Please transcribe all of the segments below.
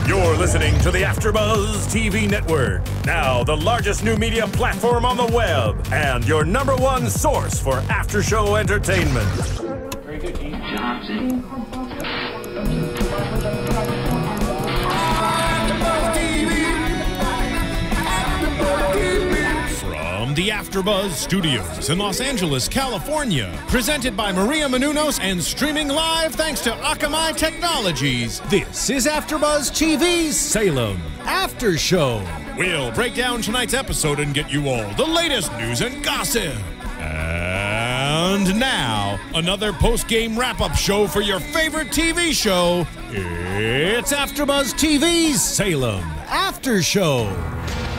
You're listening to the AfterBuzz TV Network, now the largest new media platform on the web, and your #1 source for after-show entertainment. Very good, Keith Johnson. From the AfterBuzz Studios in Los Angeles, California, presented by Maria Menounos and streaming live thanks to Akamai Technologies, this is AfterBuzz TV's Salem After Show. We'll break down tonight's episode and get you all the latest news and gossip. And now, another post-game wrap-up show for your favorite TV show. It's AfterBuzz TV's Salem After Show.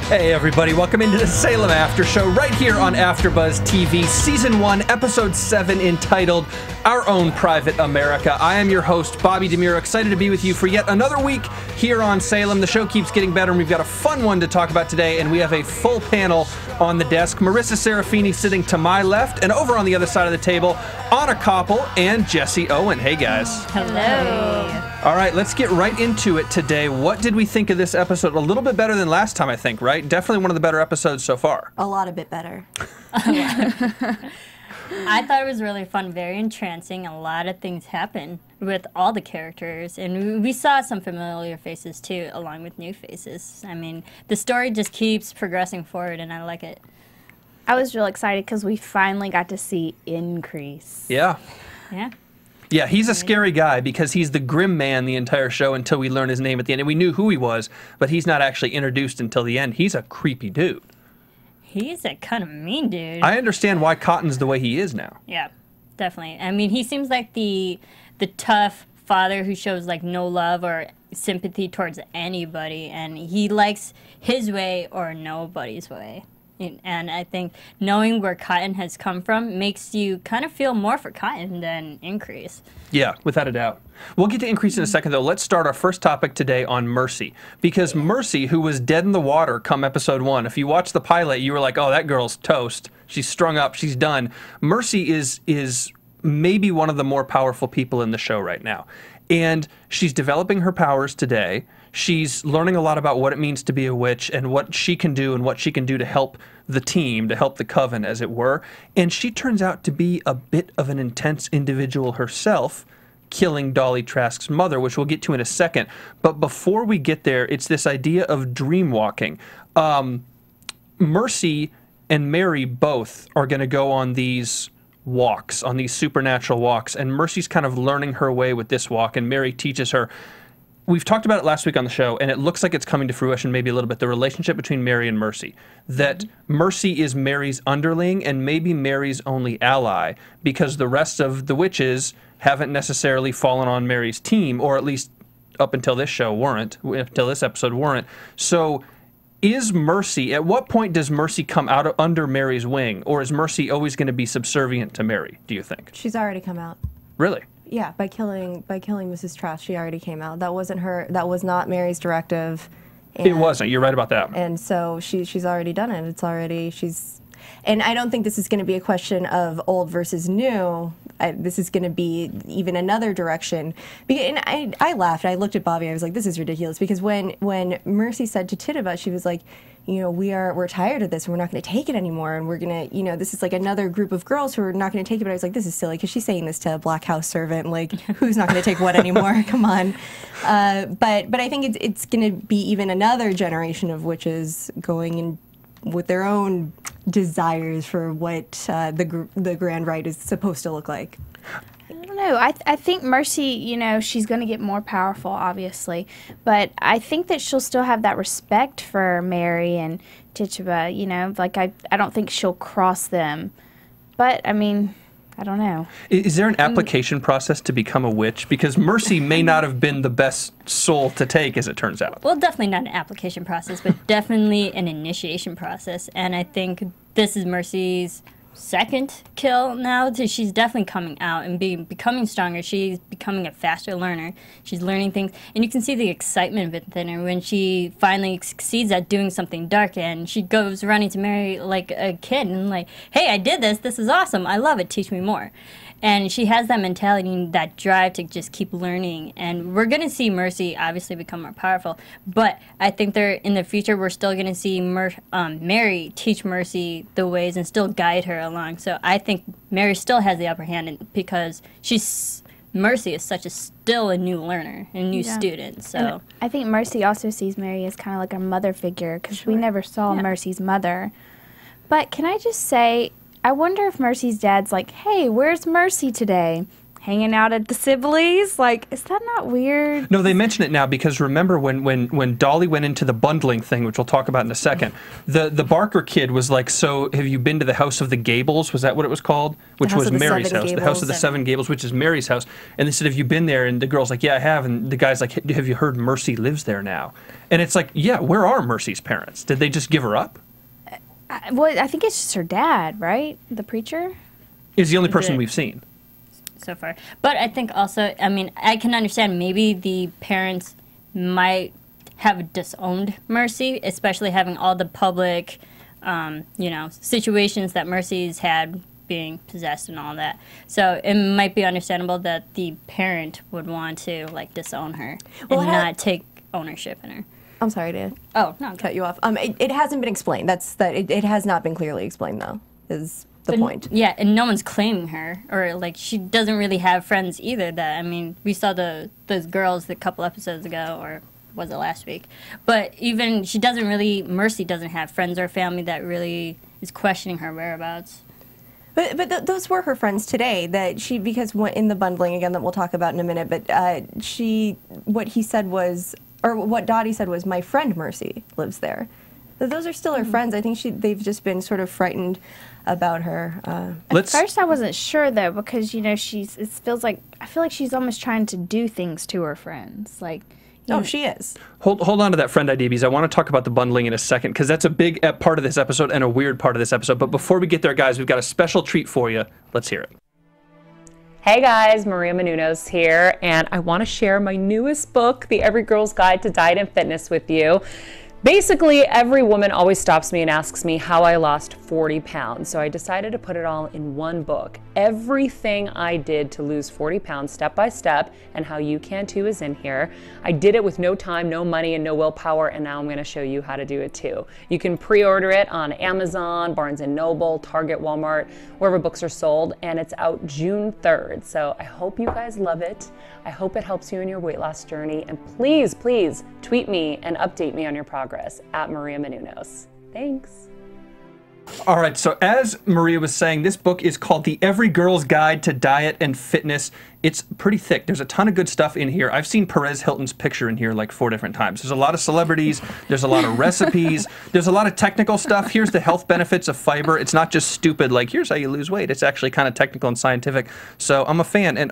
Hey everybody, welcome into the Salem After Show right here on AfterBuzz TV, Season 1, Episode 7, entitled Our Own Private America. I am your host, Bobby DeMuro, excited to be with you for yet another week here on Salem. The show keeps getting better, and we've got a fun one to talk about today, and we have a full panel on the desk. Marissa Serafini sitting to my left, and over on the other side of the table, Anna Koppel and Jesse Owen. Hey guys. Hello. All right, let's get right into it today. What did we think of this episode? A little bit better than last time, I think, right? Definitely one of the better episodes so far. A lot of bit better. I thought it was really fun, very entrancing. A lot of things happened with all the characters, and we saw some familiar faces too, along with new faces. I mean, the story just keeps progressing forward, and I like it. I was real excited because we finally got to see Increase. Yeah. Yeah. Yeah, he's a scary guy because he's the grim man the entire show until we learn his name at the end. And we knew who he was, but he's not actually introduced until the end. He's a creepy dude. He's a kind of mean dude. I understand why Cotton's the way he is now. Yeah, definitely. I mean, he seems like the tough father who shows like no love or sympathy towards anybody, and he likes his way or nobody's way. And I think knowing where Cotton has come from makes you kind of feel more for Cotton than Increase. Yeah, without a doubt. We'll get to Increase in a second, though. Let's start our first topic today on Mercy. Because Mercy, who was dead in the water come episode 1, if you watch the pilot, you were like, oh, that girl's toast. She's strung up. She's done. Mercy is maybe one of the more powerful people in the show right now. And she's developing her powers today. She's learning a lot about what it means to be a witch and what she can do and what she can do to help the team, to help the coven, as it were. And she turns out to be a bit of an intense individual herself, killing Dolly Trask's mother, which we'll get to in a second. But before we get there, it's this idea of dream walking. Mercy and Mary both are going to go on these walks, on these supernatural walks, and Mercy's kind of learning her way with this walk, and Mary teaches her. We've talked about it last week on the show, and it looks like it's coming to fruition maybe a little bit, the relationship between Mary and Mercy. That Mercy is Mary's underling and maybe Mary's only ally, because the rest of the witches haven't necessarily fallen on Mary's team, or at least up until this show weren't, until this episode weren't. So is Mercy, at what point does Mercy come out under Mary's wing, or is Mercy always going to be subservient to Mary, do you think? She's already come out. Really? Yeah, by killing Mrs. Trask, she already came out. That wasn't her. That was not Mary's directive. It wasn't. You're right about that. And so she's already done it. It's already and I don't think this is going to be a question of old versus new. This is going to be even another direction. And I laughed. I looked at Bobby. I was like, this is ridiculous. Because when Mercy said to Tituba, she was like, you know, we're tired of this. And we're not going to take it anymore. And we're going to, you know, this is like another group of girls who are not going to take it. But I was like, this is silly. Because she's saying this to a Black House servant. Like, who's not going to take what anymore? Come on. But I think it's going to be even another generation of witches going in with their own desires for what the Grand Rite is supposed to look like. I don't know. I think Mercy, you know, she's going to get more powerful, obviously. But I think that she'll still have that respect for Mary and Tituba, you know. Like, I don't think she'll cross them. But, I mean, I don't know. Is there an application process to become a witch? Because Mercy may not have been the best soul to take, as it turns out. Well, definitely not an application process, but definitely an initiation process. And I think this is Mercy's second kill now. So she's definitely coming out and becoming stronger. She's becoming a faster learner. She's learning things. And you can see the excitement within her when she finally succeeds at doing something dark. And she goes running to Mary like a kid and like, hey, I did this. This is awesome. I love it. Teach me more. And she has that mentality and that drive to just keep learning. And we're going to see Mercy obviously become more powerful. But I think in the future, we're still going to see Mary teach Mercy the ways and still guide her along. So I think Mary still has the upper hand because Mercy is still a new learner, a new student. So and I think Mercy also sees Mary as kind of like a mother figure because we never saw Mercy's mother. But can I just say, I wonder if Mercy's dad's like, hey, where's Mercy today? Hanging out at the Sibleys? Like, is that not weird? No, they mention it now because remember when Dolly went into the bundling thing, which we'll talk about in a second, the Barker kid was like, so have you been to the House of the Gables? Was that what it was called? Which was Mary's house. The House of the Seven Gables, which is Mary's house. And they said, have you been there? And the girl's like, yeah, I have. And the guy's like, have you heard Mercy lives there now? And it's like, yeah, where are Mercy's parents? Did they just give her up? Well, I think it's just her dad, right? The preacher? Is the only person we've seen. So far. But I think also, I mean, I can understand maybe the parents might have disowned Mercy, especially having all the public, situations that Mercy's had being possessed and all that. So it might be understandable that the parent would want to, disown her and not take ownership in her. I'm sorry to cut you off. It hasn't been explained. It has not been clearly explained, though, is the point. Yeah, and no one's claiming her, or she doesn't really have friends either. We saw those girls a couple episodes ago, or was it last week? But even Mercy doesn't have friends or family that really is questioning her whereabouts. But those were her friends today. Because in the bundling again that we'll talk about in a minute. But what he said was, or what Dottie said was, my friend Mercy lives there. Those are still her friends. I think they've just been sort of frightened about her. At first, I wasn't sure though because I feel like she's almost trying to do things to her friends. She is. Hold on to that friend idea because I want to talk about the bundling in a second because that's a big part of this episode and a weird part of this episode. But before we get there, guys, we've got a special treat for you. Let's hear it. Hey guys, Maria Menounos here, and I want to share my newest book, The Every Girl's Guide to Diet and Fitness, with you. Basically, every woman always stops me and asks me how I lost 40 pounds. So I decided to put it all in one book. Everything I did to lose 40 pounds step by step, and how you can too, is in here. I did it with no time, no money, and no willpower, and now I'm going to show you how to do it too. You can pre-order it on Amazon, Barnes & Noble, Target, Walmart, wherever books are sold, and it's out June 3rd. So I hope you guys love it. I hope it helps you in your weight loss journey, and please, please tweet me and update me on your progress at Maria Menounos. Thanks. All right, so as Maria was saying, this book is called The Every Girl's Guide to Diet and Fitness. It's pretty thick. There's a ton of good stuff in here. I've seen Perez Hilton's picture in here 4 different times. There's a lot of celebrities. There's a lot of recipes. There's a lot of technical stuff. Here's the health benefits of fiber. It's not just stupid, here's how you lose weight. It's actually kind of technical and scientific. So I'm a fan. And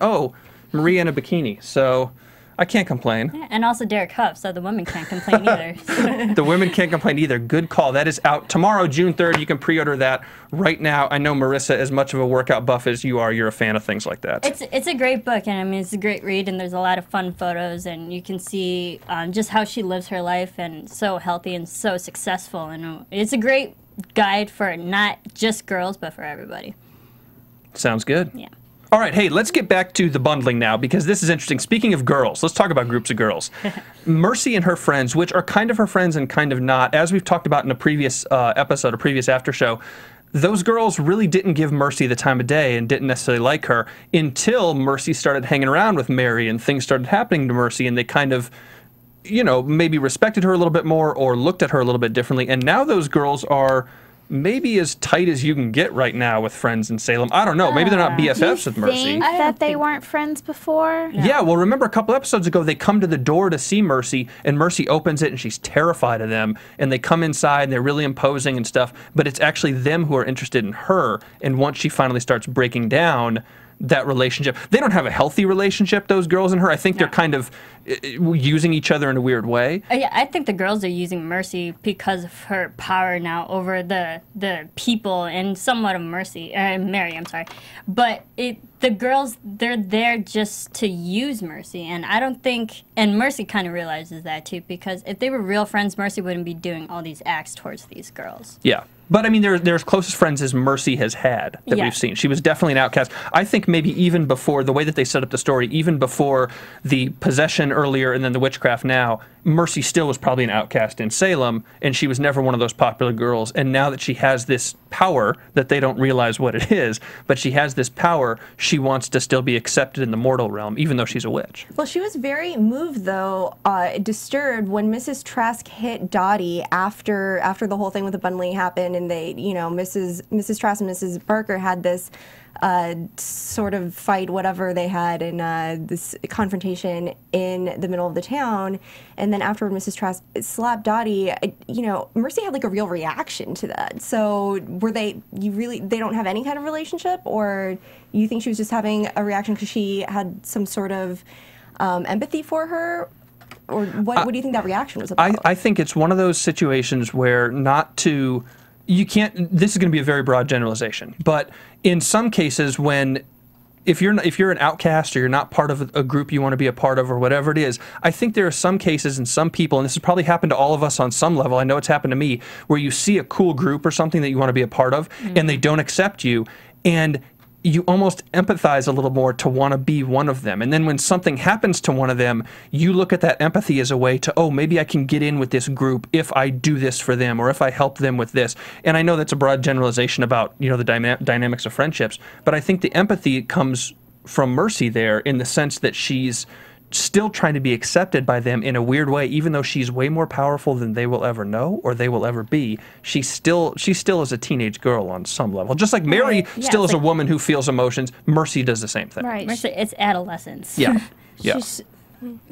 Maria in a bikini. So I can't complain. Yeah, and also Derek Huff, so the women can't complain either. The women can't complain either. Good call. That is out tomorrow, June 3rd. You can pre-order that right now. I know, Marissa, as much of a workout buff as you are, you're a fan of things like that. It's a great book, and it's a great read, and there's a lot of fun photos, and you can see just how she lives her life, and so healthy and so successful. And it's a great guide for not just girls, but for everybody. Sounds good. Yeah. All right, hey, let's get back to the bundling now because this is interesting. Speaking of girls, let's talk about groups of girls. Mercy and her friends, which are kind of her friends and kind of not, as we've talked about in a previous episode, a previous after show, those girls really didn't give Mercy the time of day and didn't necessarily like her until Mercy started hanging around with Mary and things started happening to Mercy and they kind of, maybe respected her a little bit more or looked at her a little bit differently. And now those girls are maybe as tight as you can get right now with friends in Salem. I don't know. Maybe they're not BFFs with Mercy. Think that they weren't friends before? No. Yeah, well, remember a couple episodes ago, they come to the door to see Mercy, and Mercy opens it, and she's terrified of them. And they come inside, and they're really imposing and stuff. But it's actually them who are interested in her. And once she finally starts breaking down, that relationship. They don't have a healthy relationship, those girls and her. I think they're kind of using each other in a weird way. Yeah, I think the girls are using Mercy because of her power now over the people and somewhat of Mary, I'm sorry. But the girls, they're there just to use Mercy. And I don't think, and Mercy kind of realizes that too, because if they were real friends, Mercy wouldn't be doing all these acts towards these girls. Yeah. But I mean, they're as close as friends as Mercy has had that Yeah. we've seen. She was definitely an outcast. I think maybe even before the way that they set up the story, even before the possession earlier and then the witchcraft now, Mercy still was probably an outcast in Salem, and she was never one of those popular girls. And now that she has this power that they don't realize what it is, but she has this power, she wants to still be accepted in the mortal realm, even though she's a witch. Well, she was very moved, though, disturbed when Mrs. Trask hit Dottie after the whole thing with the bundling happened, and they, Mrs. Trask and Mrs. Barker had this sort of fight, whatever they had, in this confrontation in the middle of the town, and then afterward, Mrs. Trask slapped Dottie. Mercy had like a real reaction to that. So they don't have any kind of relationship, or you think she was just having a reaction because she had some sort of empathy for her? Or what do you think that reaction was about? I think it's one of those situations where you can't, this is going to be a very broad generalization, but in some cases if you're an outcast or you're not part of a group you want to be a part of or whatever it is, I think there are some cases and some people, and this has probably happened to all of us on some level, I know it's happened to me, where you see a cool group or something that you want to be a part of and they don't accept you, and you almost empathize a little more to want to be one of them. And then when something happens to one of them, you look at that empathy as a way to, oh, maybe I can get in with this group if I do this for them or if I help them with this. And I know that's a broad generalization about, the dynamics of friendships, but I think the empathy comes from Mercy there in the sense that she's still trying to be accepted by them in a weird way, even though she's way more powerful than they will ever know or they will ever be. She still is a teenage girl on some level. Just like Mary still is a woman who feels emotions, Mercy does the same thing. Right. Mercy, it's adolescence. Yeah. Yeah.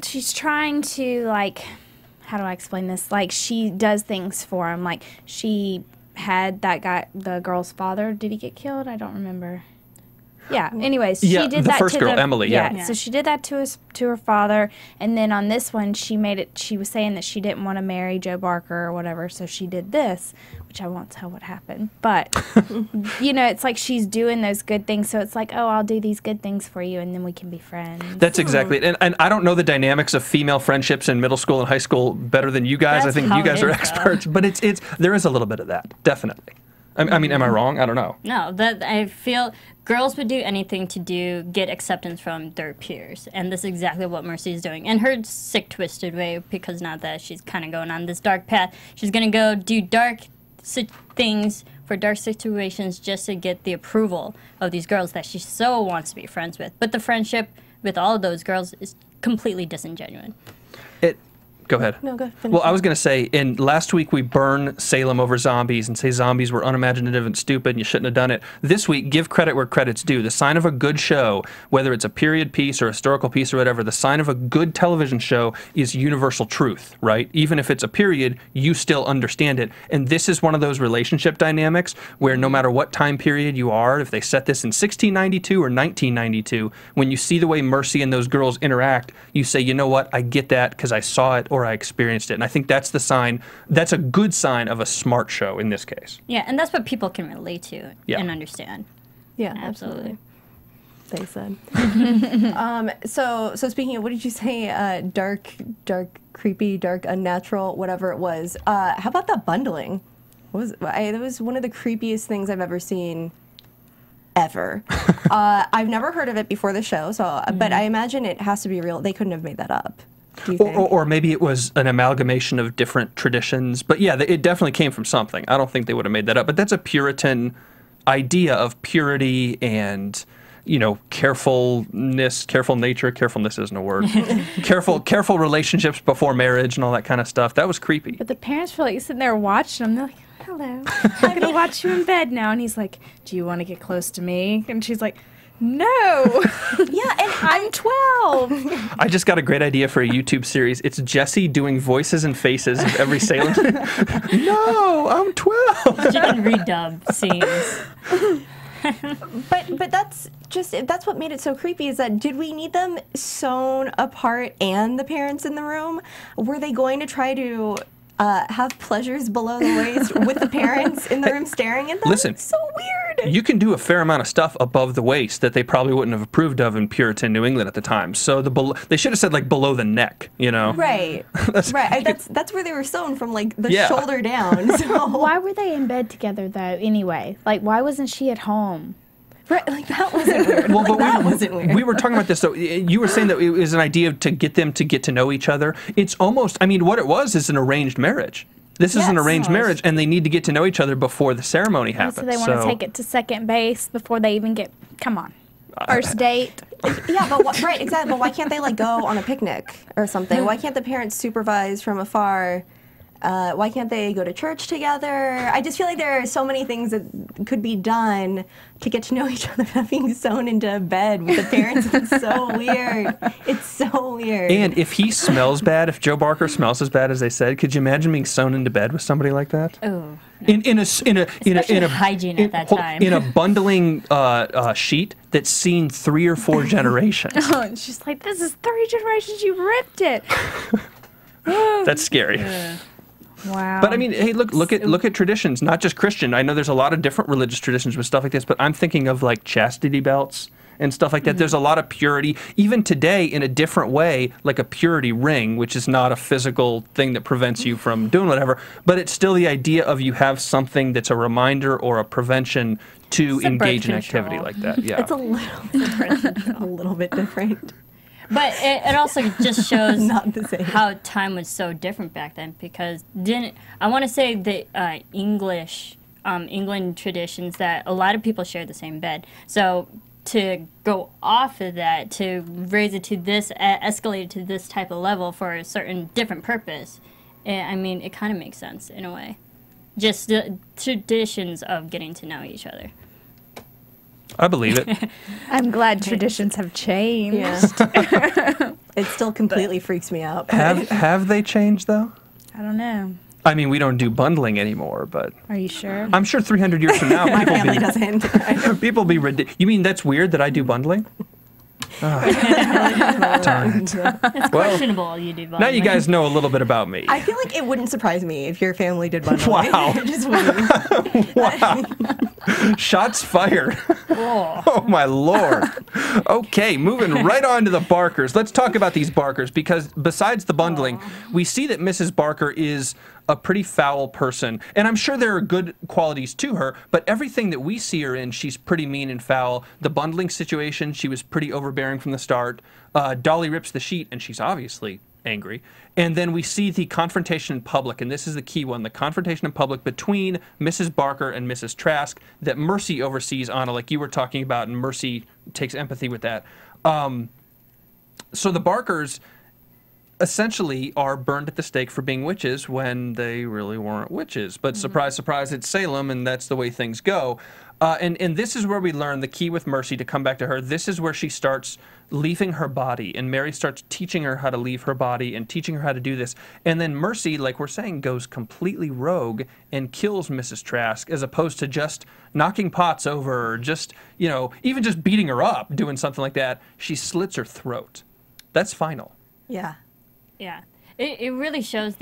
She's trying to, how do I explain this? She does things for him. She had that guy, the girl's father. Did he get killed? I don't remember. Yeah. Anyways, she did the that first to girl, Emily. Yeah. So she did that to her father, and then on this one, she was saying that she didn't want to marry Joe Barker or whatever, so she did this, which I won't tell what happened. But it's like she's doing those good things. So it's like, oh, I'll do these good things for you, and then we can be friends. That's exactly it. And I don't know the dynamics of female friendships in middle school and high school better than you guys. That's I think how you guys it are is, experts, but there is a little bit of that, definitely. I mean, am I wrong? I don't know. No, that I feel girls would do anything to get acceptance from their peers, and this is exactly what Mercy is doing in her sick, twisted way. Because now that she's kind of going on this dark path, she's gonna go do dark things for dark situations just to get the approval of these girls that she so wants to be friends with. But the friendship with all of those girls is completely disingenuous. Go ahead. No, go ahead. Well, I was going to say, last week we burn Salem over zombies and say zombies were unimaginative and stupid and you shouldn't have done it. This week, give credit where credit's due. The sign of a good show, whether it's a period piece or a historical piece or whatever, the sign of a good television show is universal truth, right? Even if it's a period, you still understand it. And this is one of those relationship dynamics where no matter what time period you are, if they set this in 1692 or 1992, when you see the way Mercy and those girls interact, you say, you know what, I get that because I saw it or I experienced it. And I think that's the sign, that's a good sign of a smart show in this case. Yeah, and that's what people can relate to and understand. Yeah, Absolutely. They said. So speaking of, what did you say? Dark, creepy, dark, unnatural, whatever it was. How about that bundling? That was one of the creepiest things I've ever seen. Ever. I've never heard of it before the show, but I imagine it has to be real. They couldn't have made that up. Do you think? Or maybe it was an amalgamation of different traditions. But yeah, it definitely came from something. I don't think they would have made that up. But that's a Puritan idea of purity and, carefulness isn't a word. careful relationships before marriage and all that kind of stuff. That was creepy. But the parents were sitting there watching them. They're like, hello, I'm going to watch you in bed now. And he's like, do you want to get close to me? And she's like, no. Yeah, and I'm 12. I just got a great idea for a YouTube series. It's Jesse doing voices and faces of every Salem. No, I'm 12. She can redub scenes. But that's what made it so creepy, is that did we need them sewn apart and the parents in the room? Were they going to try to have pleasures below the waist with the parents in the room staring at them? Listen. So weird. you can do a fair amount of stuff above the waist that they probably wouldn't have approved of in Puritan New England at the time. So they should have said like below the neck, you know? Right. That's where they were sewn, from like the shoulder down. So Why were they in bed together though? Anyway, like why wasn't she at home? right, like that wasn't weird. Well, Like, but that wasn't weird. we were talking about this. So you were saying that it was an idea to get them to get to know each other. It's almost, I mean, what it was is an arranged marriage. This is an Yes. arranged marriage, and they need to get to know each other before the ceremony happens. So they want to take it to second base before they even get. Come on, first date. Yeah, but right, exactly. But why can't they like go on a picnic or something? Why can't the parents supervise from afar? Why can't they go to church together? I just feel like there are so many things that could be done to get to know each other without being sewn into bed with the parents. It's so weird. It's so weird. And if he smells bad, if Joe Barker smells as bad as they said, could you imagine being sewn into bed with somebody like that? Oh. In a hygiene at that time. in a bundling sheet that's seen 3 or 4 generations. Oh, and she's like, "This is 3 generations. You ripped it." That's scary. Wow. But I mean, hey, look at traditions, not just Christian. I know there's a lot of different religious traditions with stuff like this, but I'm thinking of like chastity belts and stuff like that. There's a lot of purity, even today, in a different way, like a purity ring, which is not a physical thing that prevents you from doing whatever, but it's still the idea of you have something that's a reminder or a prevention to It's a engage in birth activity control. like that. Yeah. It's a little different. A little bit different. But it also just shows Not the same. how time was so different back then, because I want to say the England traditions that a lot of people share the same bed. So to go off of that, to raise it to this, escalate it to this type of level for a certain different purpose, I mean, it kind of makes sense in a way. Just the traditions of getting to know each other. I believe it. I'm glad traditions have changed. Yeah. It still completely freaks me out. Have they changed though? I don't know. I mean, we don't do bundling anymore, but Are you sure? I'm sure 300 years from now, My family doesn't. people be ridiculous. You mean that's weird that I do bundling? Darn it. It's questionable you do Now you guys know a little bit about me. I feel like it wouldn't surprise me if your family did bundling. Wow. It just wouldn't. Wow. Shots fired. Oh, my Lord. Okay, moving right on to the Barkers. Let's talk about these Barkers, because besides the bundling, we see that Mrs. Barker is a pretty foul person. And I'm sure there are good qualities to her, but everything that we see her in, she's pretty mean and foul. The bundling situation, she was pretty overbearing from the start. Dolly rips the sheet, and she's obviously angry. And then we see the confrontation in public, and this is the key one, the confrontation in public between Mrs. Barker and Mrs. Trask that Mercy oversees, Anna, like you were talking about, and Mercy takes empathy with that. So the Barkers essentially are burned at the stake for being witches when they really weren't witches. But surprise, surprise, it's Salem, and that's the way things go. And this is where we learn the key with Mercy, to come back to her. This is where she starts leaving her body, and Mary starts teaching her how to leave her body and teaching her how to do this. And then Mercy, like we're saying, goes completely rogue and kills Mrs. Trask, as opposed to just knocking pots over or just, you know, even just beating her up, doing something like that. She slits her throat. That's final. Yeah. Yeah, it really shows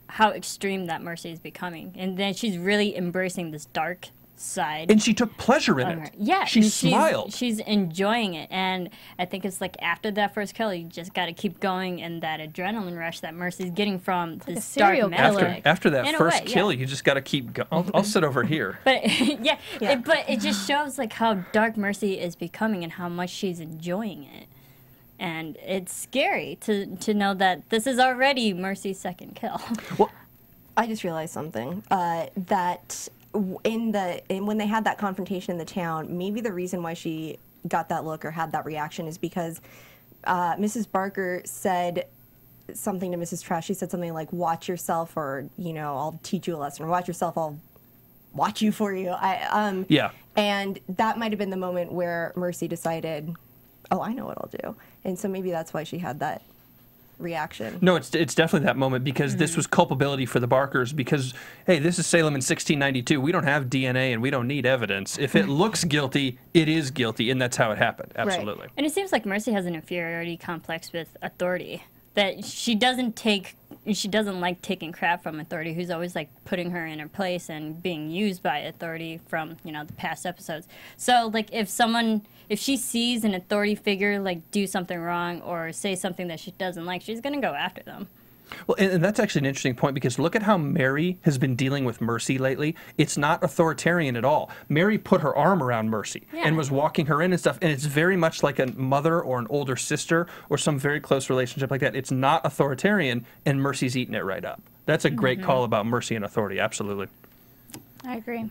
how extreme that Mercy is becoming, and then she's really embracing this dark side. And she took pleasure in of her. it. Yeah, She and smiled. She's enjoying it, and I think it's like after that first kill, you just got to keep going, and that adrenaline rush that Mercy's getting from like a this serial dark killer. magic. After that In a first way, kill, yeah. you just got to keep going. I'll sit over here. But but it just shows like how dark Mercy is becoming and how much she's enjoying it. And it's scary to know that this is already Mercy's second kill. I just realized something. That when they had that confrontation in the town, maybe the reason why she got that look or had that reaction is because Mrs. Barker said something to Mrs. Trask. She said something like, "Watch yourself," or, you know, "I'll teach you a lesson," or "Watch yourself, I'll watch you for you." Yeah. And that might have been the moment where Mercy decided, "Oh, I know what I'll do." And so maybe that's why she had that reaction. No, it's definitely that moment, because this was culpability for the Barkers, because, hey, this is Salem in 1692. We don't have DNA and we don't need evidence. If it looks guilty, it is guilty, and that's how it happened. Absolutely. And it seems like Mercy has an inferiority complex with authority, that she doesn't take she doesn't like taking crap from authority, who's always like putting her in her place and being used by authority from, you know, the past episodes. So like if she sees an authority figure like do something wrong or say something that she doesn't like, she's gonna go after them. Well, and that's actually an interesting point, because look at how Mary has been dealing with Mercy lately. It's not authoritarian at all. Mary put her arm around Mercy and was walking her in and stuff, and it's very much like a mother or an older sister or some very close relationship like that. It's not authoritarian, and Mercy's eating it right up. That's a great call about Mercy and authority, absolutely. I agree.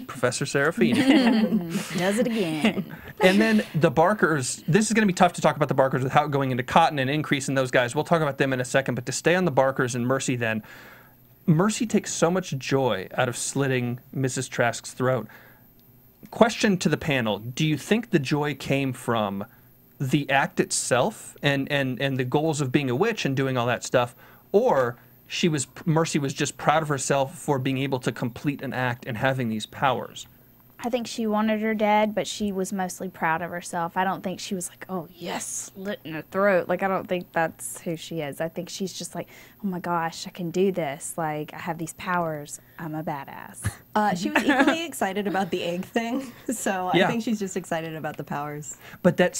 Professor Serafini. Does it again. And then the Barkers, this is going to be tough to talk about the Barkers without going into Cotton and Increase and those guys. We'll talk about them in a second, but to stay on the Barkers and Mercy then, Mercy takes so much joy out of slitting Mrs. Trask's throat. Question to the panel, do you think the joy came from the act itself and the goals of being a witch and doing all that stuff, or Mercy was just proud of herself for being able to complete an act and having these powers? I think she wanted her dead, but she was mostly proud of herself. I don't think she was like, oh, yes, slit in her throat. Like, I don't think that's who she is. I think she's just like, oh, my gosh, I can do this. Like, I have these powers. I'm a badass. She was equally excited about the egg thing, so I think she's just excited about the powers. But that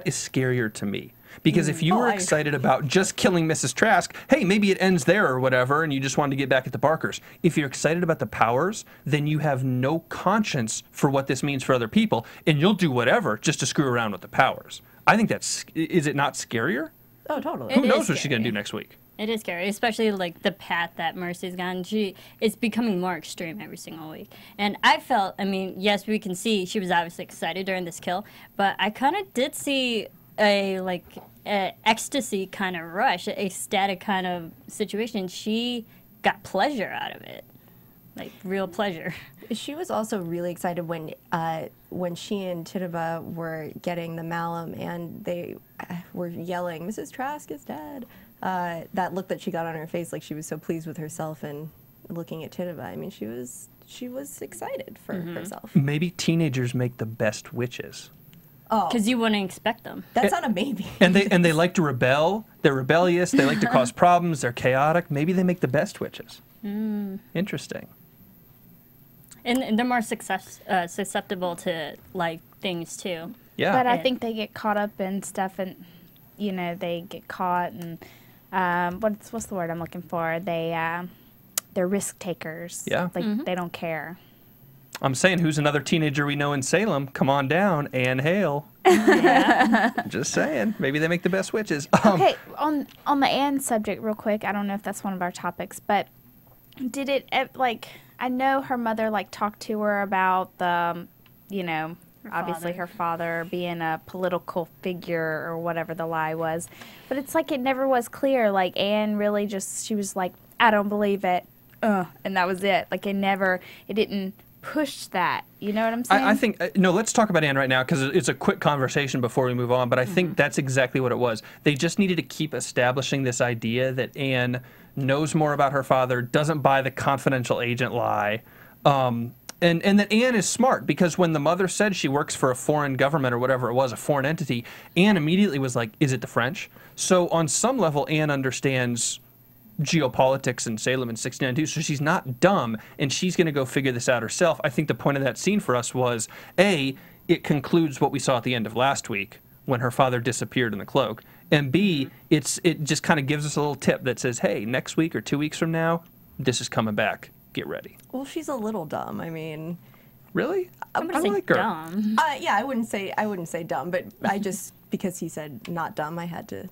is scarier to me. Because if you were excited about just killing Mrs. Trask, hey, maybe it ends there or whatever, and you just wanted to get back at the Barkers. If you're excited about the powers, then you have no conscience for what this means for other people, and you'll do whatever just to screw around with the powers. I think is it not scarier? Oh, totally. Who knows what she's going to do next week? It is scary, especially like the path that Mercy's gone. It's becoming more extreme every single week. And I felt, I mean, yes, we can see she was obviously excited during this kill, but I kind of did see a ecstasy kind of rush, a ecstatic kind of situation. She got pleasure out of it, like real pleasure. She was also really excited when she and Tituba were getting the Malum and they were yelling, "Mrs. Trask is dead." That look that she got on her face, like she was so pleased with herself and looking at Tituba. I mean, she was excited for herself. Maybe teenagers make the best witches. Oh, because you wouldn't expect them. That's not a maybe. And they like to rebel. They're rebellious. They like to cause problems. They're chaotic. Maybe they make the best witches. Interesting. And they're more susceptible to like things too. Yeah. But I think they get caught up in stuff, and you know, they get caught and what's the word I'm looking for? They're risk takers. Yeah. Like they don't care. I'm saying, who's another teenager we know in Salem? Come on down, Anne Hale. Just saying, maybe they make the best witches. Okay, on the Anne subject, real quick. I don't know if that's one of our topics, but did it I know her mother talked to her about the, obviously her father being a political figure or whatever the lie was, but it's like it never was clear. Like Anne really she was like, I don't believe it, and that was it. Like it didn't push that. You know what I'm saying? I think, no, let's talk about Anne right now because it's a quick conversation before we move on, but I think that's exactly what it was. They just needed to keep establishing this idea that Anne knows more about her father, doesn't buy the confidential agent lie, and that Anne is smart, because when the mother said she works for a foreign government or whatever it was, a foreign entity, Anne immediately was like, is it the French? So on some level, Anne understands geopolitics in Salem in 1692, so she's not dumb, and she's going to go figure this out herself. I think the point of that scene for us was, A, it concludes what we saw at the end of last week when her father disappeared in the cloak, and B, it just kind of gives us a little tip that says, hey, next week or 2 weeks from now, this is coming back. Get ready. Well, she's a little dumb. I mean, really? I'm gonna say like her. dumb. Yeah, I wouldn't say dumb, but I just because he said not dumb, I had to.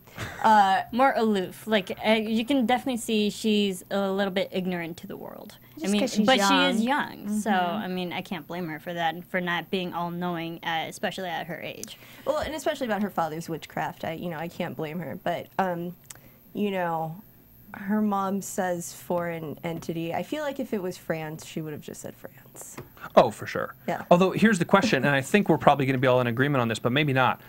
More aloof. You can definitely see she's a little bit ignorant to the world. Just 'cause she's but young. she is young, so I mean, I can't blame her for that and for not being all knowing, especially at her age. Well, and especially about her father's witchcraft. I can't blame her, but her mom says foreign entity. I feel like if it was France, she would have just said France. Oh, for sure. Yeah. Although, here's the question, and I think we're probably going to be all in agreement on this, but maybe not.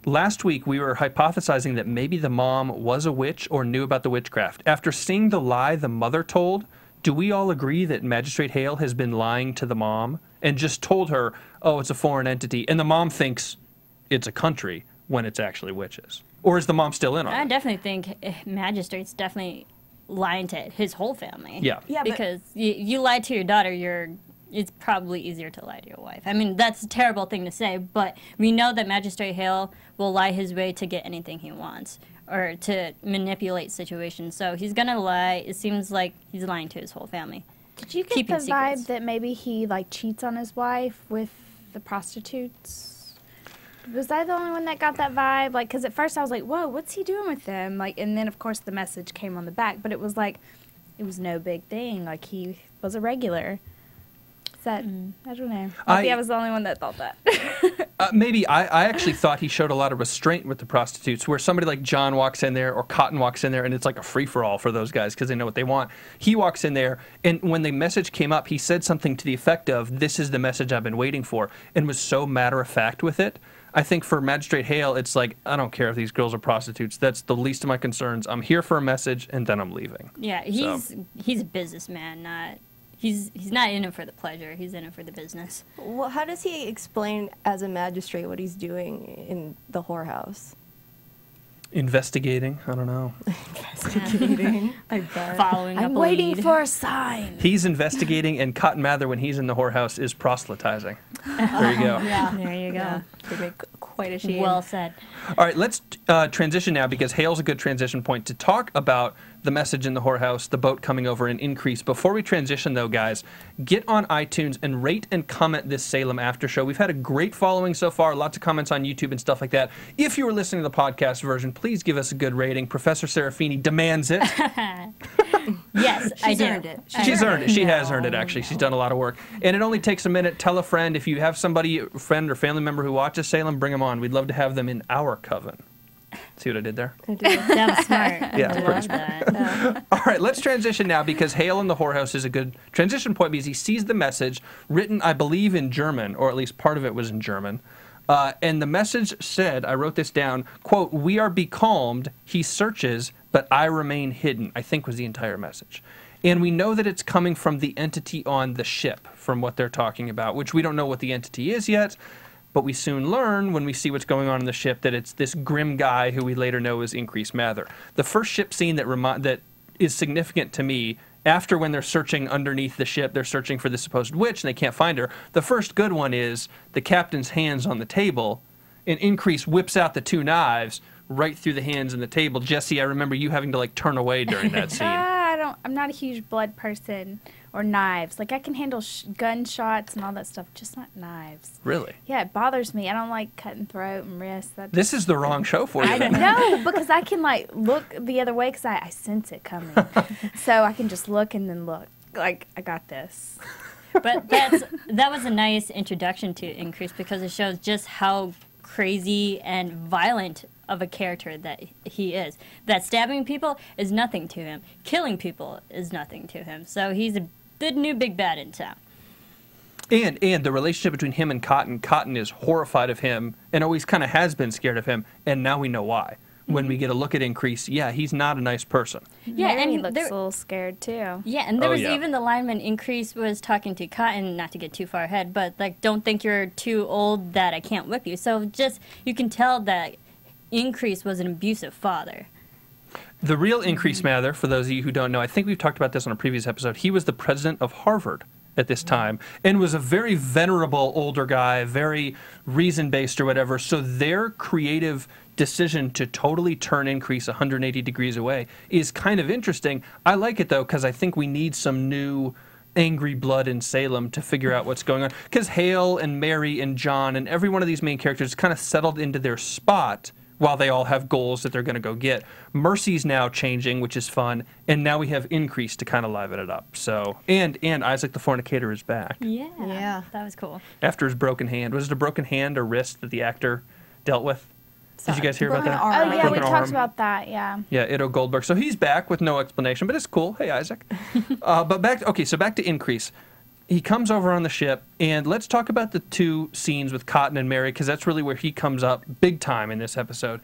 Last week, we were hypothesizing that maybe the mom was a witch or knew about the witchcraft. After seeing the lie the mother told, do we all agree that Magistrate Hale has been lying to the mom and just told her, oh, it's a foreign entity, and the mom thinks it's a country when it's actually witches? Or is the mom still in on it? I definitely think Magistrate's definitely lying to his whole family. Yeah. Yeah, but- because you lie to your daughter, it's probably easier to lie to your wife. I mean, that's a terrible thing to say, but we know that Magistrate Hale will lie his way to get anything he wants or to manipulate situations. So he's going to lie. It seems like he's lying to his whole family. Did you get Keeping the secrets. vibe that maybe he like cheats on his wife with the prostitutes? Was I the only one that got that vibe? Like, because at first I was like, "Whoa, what's he doing with them?" Like, and then of course the message came on the back, but it was like, it was no big thing. Like he was a regular. Is that I don't know. Maybe I was the only one that thought that. Maybe I actually thought he showed a lot of restraint with the prostitutes, where somebody like John walks in there or Cotton walks in there, and it's like a free-for-all for those guys because they know what they want. He walks in there, and when the message came up, he said something to the effect of, "This is the message I've been waiting for," and was so matter-of-fact with it. I think for Magistrate Hale, it's like, I don't care if these girls are prostitutes. That's the least of my concerns. I'm here for a message, and then I'm leaving. Yeah, he's a businessman, not... He's not in it for the pleasure. He's in it for the business. Well, how does he explain as a magistrate what he's doing in the whorehouse? Investigating? I don't know. Investigating. I bet. Following up I'm a waiting lead. for a sign. He's investigating, and Cotton Mather, when he's in the whorehouse, is proselytizing. There you go. There you go. Yeah, they make quite a scene. Well said. All right, let's transition now, because Hale's a good transition point to talk about the message in the whorehouse, the boat coming over, and Increase. Before we transition, though, guys, get on iTunes and rate and comment this Salem After Show. We've had a great following so far, lots of comments on YouTube and stuff like that. If you were listening to the podcast version, please give us a good rating. Professor Serafini demands it. Yes, I She's do. earned it. She's earned it. She has earned it, actually. She's done a lot of work. And it only takes a minute. Tell a friend. If you have somebody, a friend or family member who watches Salem, bring them on. We'd love to have them in our coven. See what I did there? I do. That was smart. Yeah, I pretty love that. All right, let's transition now, because Hale in the whorehouse is a good transition point, because he sees the message written, I believe, in German, or at least part of it was in German. And the message said, I wrote this down, quote, "We are becalmed, he searches, but I remain hidden," I think was the entire message. And we know that it's coming from the entity on the ship, from what they're talking about, which we don't know what the entity is yet. But we soon learn, when we see what's going on in the ship, that it's this grim guy who we later know is Increase Mather. The first ship scene that is significant to me, after when they're searching underneath the ship, they're searching for the supposed witch, and they can't find her. The first good one is the captain's hands on the table, and Increase whips out the two knives right through the hands in the table. Jesse, I remember you having to like turn away during that scene. I'm not a huge blood person or knives. Like I can handle gunshots and all that stuff, just not knives. Really? Yeah, it bothers me. I don't like cutting throat and wrists. This is the wrong show for you. I then. know, because I can like look the other way because I sense it coming. So I can just look and then look. Like, I got this. But that was a nice introduction to Increase, because it shows just how crazy and violent of a character that he is. That stabbing people is nothing to him. Killing people is nothing to him. So he's the new big bad in town. And the relationship between him and Cotton. Cotton is horrified of him and always kind of has been scared of him, and now we know why. When we get a look at Increase, yeah, he's not a nice person. Yeah, Mary and looks a little scared too. Yeah, and there Oh, was yeah. even the line when Increase was talking to Cotton, not to get too far ahead, but like, don't think you're too old that I can't whip you. So just, you can tell that Increase was an abusive father. The real Increase Mather, for those of you who don't know, I think we've talked about this on a previous episode, he was the president of Harvard at this time, and was a very venerable older guy, very reason-based or whatever, so their creative decision to totally turn Increase 180 degrees away is kind of interesting. I like it, though, because I think we need some new angry blood in Salem to figure out what's going on, because Hale and Mary and John and every one of these main characters kind of settled into their spot while they all have goals that they're going to go get. Mercy's now changing, which is fun, and now we have Increase to kind of liven it up. So, and Isaac the Fornicator is back Yeah, that was cool. after his broken hand. Was it a broken hand or wrist that the actor dealt with? Did you guys hear about Broken that? arm. Oh, yeah, we Broken talked arm. about that, yeah. Yeah, Ido Goldberg. So he's back with no explanation, but it's cool. Hey, Isaac. But back to Increase. He comes over on the ship, and let's talk about the two scenes with Cotton and Mary, because that's really where he comes up big time in this episode.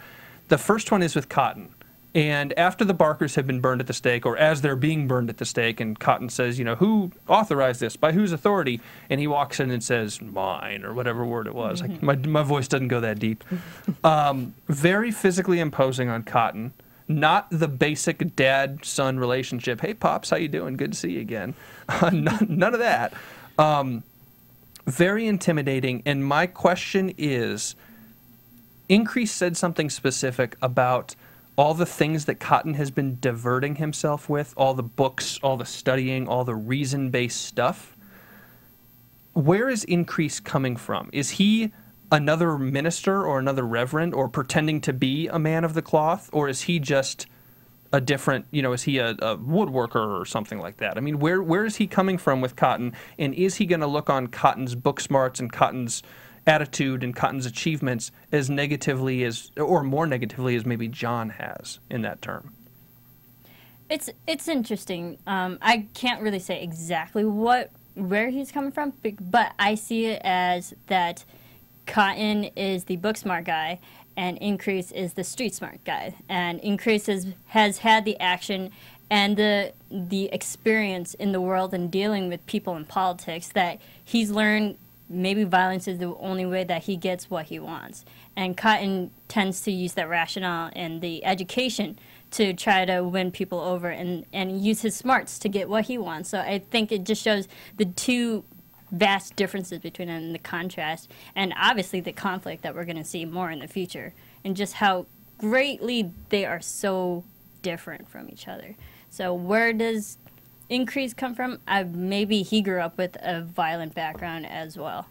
The first one is with Cotton. And after the Barkers have been burned at the stake, or as they're being burned at the stake, and Cotton says, you know, who authorized this? By whose authority? And he walks in and says, mine, or whatever word it was. Like, my voice doesn't go that deep. Very physically imposing on Cotton. Not the basic dad-son relationship. Hey, Pops, how you doing? Good to see you again. None of that. Very intimidating. And my question is, Increase said something specific about all the things that Cotton has been diverting himself with, all the books, all the studying, all the reason-based stuff. Where is Increase coming from? Is he another minister or another reverend or pretending to be a man of the cloth? Or is he just a different, is he a woodworker or something like that? I mean, where is he coming from with Cotton? And is he going to look on Cotton's book smarts and Cotton's attitude and Cotton's achievements as negatively as, or more negatively as maybe John has in that term? It's interesting. I can't really say exactly where he's coming from, but I see it as that Cotton is the book smart guy and Increase is the street smart guy. And Increase has had the action and the experience in the world and dealing with people in politics that he's learned maybe violence is the only way that he gets what he wants. And Cotton tends to use that rationale and the education to try to win people over and use his smarts to get what he wants. So I think it just shows the two vast differences between them and the contrast, and obviously the conflict that we're going to see more in the future, and just how greatly they are so different from each other. So where does Increase come from? Maybe he grew up with a violent background as well.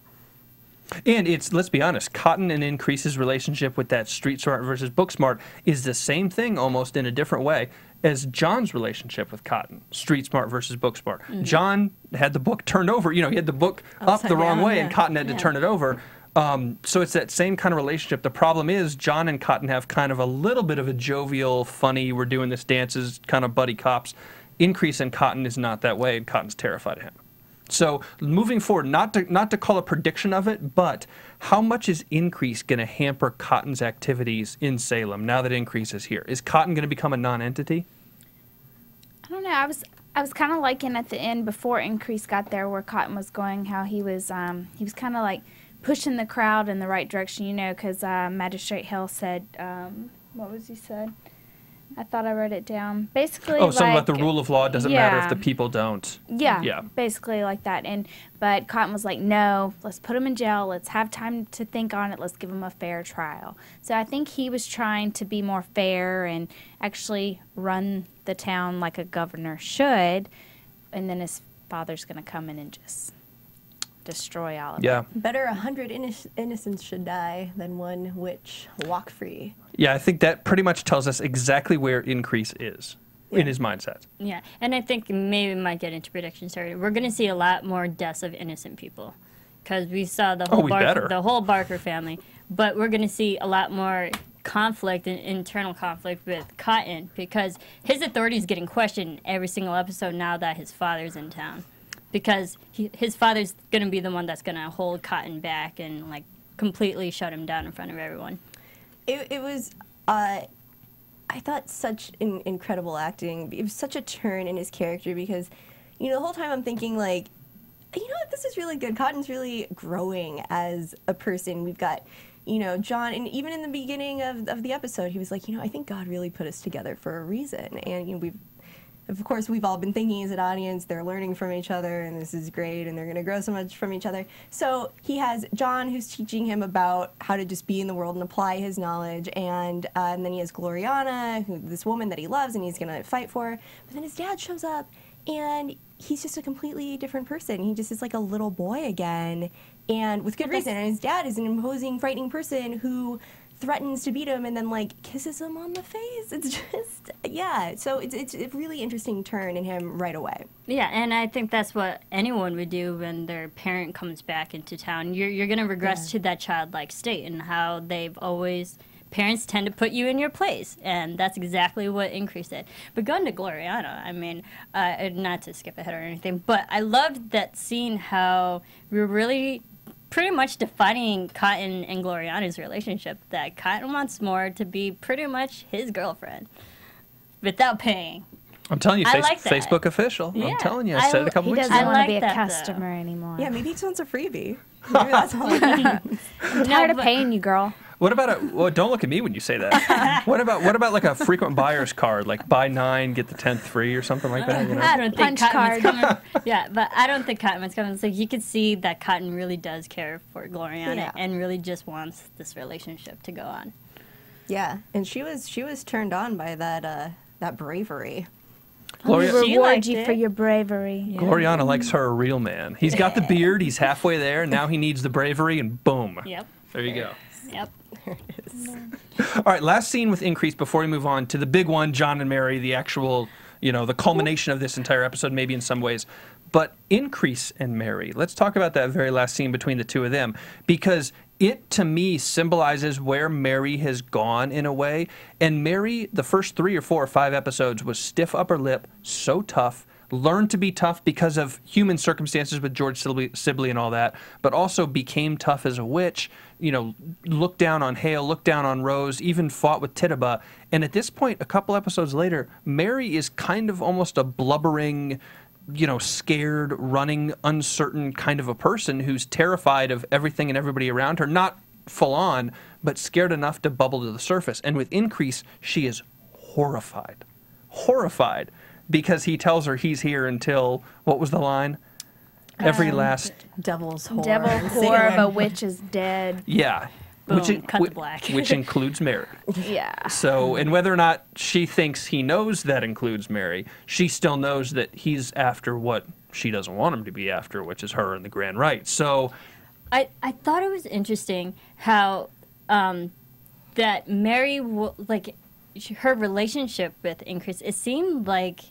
And let's be honest, Cotton and Increase's relationship with that street smart versus book smart is the same thing almost in a different way as John's relationship with Cotton, street smart versus book smart. Mm-hmm. John had the book turned over, he had the book up the wrong way and Cotton had to turn it over. So it's that same kind of relationship. The problem is John and Cotton have kind of a little bit of a jovial, funny, we're doing this dances kind of buddy cops. Increase in Cotton is not that way, and Cotton's terrified of him. So moving forward, not to call a prediction of it, but how much is Increase going to hamper Cotton's activities in Salem now that Increase is here? Is Cotton going to become a non-entity? I don't know. I was kind of liking at the end before Increase got there where Cotton was going, how he was kind of like pushing the crowd in the right direction, because Magistrate Hill said, what was he said? I thought I wrote it down. Basically, something about the rule of law doesn't matter if the people don't. Yeah, basically like that. But Cotton was like, no, let's put him in jail. Let's have time to think on it. Let's give him a fair trial. So I think he was trying to be more fair and actually run the town like a governor should. And then his father's going to come in and just destroy all of it. Better 100 innocents should die than one witch walk free. Yeah, I think that pretty much tells us exactly where Increase is in his mindset. Yeah, and I think maybe we might get into predictions here. We're going to see a lot more deaths of innocent people because we saw the whole Barker family, but we're going to see a lot more conflict and internal conflict with Cotton because his authority is getting questioned every single episode now that his father's in town. Because his father's going to be the one that's going to hold Cotton back and like completely shut him down in front of everyone. It was, I thought, such incredible acting. It was such a turn in his character because, the whole time I'm thinking like, this is really good. Cotton's really growing as a person. We've got, John, and even in the beginning of the episode, he was like, I think God really put us together for a reason. And, of course, we've all been thinking as an audience, they're learning from each other, and this is great, and they're going to grow so much from each other. So he has John, who's teaching him about how to just be in the world and apply his knowledge, and then he has Gloriana, this woman that he loves, and he's going to fight for. But then his dad shows up, and he's just a completely different person. He just is like a little boy again, and with good reason. And his dad is an imposing, frightening person who threatens to beat him and then like kisses him on the face. It's just so it's a really interesting turn in him right away. Yeah, and I think that's what anyone would do when their parent comes back into town. You're going to regress to that childlike state and how parents tend to put you in your place, and that's exactly what Increase did. But going to Gloriana, I mean, not to skip ahead or anything, but I loved that scene how we were really pretty much defining Cotton and Gloriana's relationship, that Cotton wants more to be pretty much his girlfriend without paying. I'm telling you, like Facebook official. Yeah. I'm telling you, I said it a couple weeks ago. He doesn't want to be a customer anymore. Yeah, maybe he just wants a freebie. Maybe that's all he needs. I'm tired of paying you, girl. What about well, don't look at me when you say that. What about like a frequent buyer's card, like buy 9 get the 10th free or something like that? You know? I don't think Punch Cotton's card. coming. Yeah, but I don't think Cotton's coming. So you could see that Cotton really does care for Gloriana Yeah. and really just wants this relationship to go on. Yeah, and she was turned on by that bravery. Gloria, She Reward liked you for it. your bravery. Gloriana likes her a real man. He's got the beard, he's halfway there, now he needs the bravery, and boom. Yep. There you go. Yep. All right, last scene with Increase before we move on to the big one, John and Mary, the actual, the culmination of this entire episode, maybe in some ways. But Increase and Mary, let's talk about that very last scene between the two of them, because it, to me, symbolizes where Mary has gone in a way. And Mary, the first 3 or 4 or 5 episodes, was stiff upper lip, so tough, learned to be tough because of human circumstances with George Sibley and all that, but also became tough as a witch, looked down on Hale, looked down on Rose, even fought with Tituba. And at this point, a couple episodes later, Mary is kind of almost a blubbering, scared, running, uncertain kind of a person who's terrified of everything and everybody around her. Not full on, but scared enough to bubble to the surface. And with Increase, she is horrified. Horrified. Because he tells her he's here until, what was the line? Every last... Devil's whore. Devil whore of a witch is dead. Yeah. Boom, cut to black. Which includes Mary. Yeah. So, and whether or not she thinks he knows that includes Mary, she still knows that he's after what she doesn't want him to be after, which is her and the grand right. So, I thought it was interesting how that Mary, her relationship with Increase, it seemed like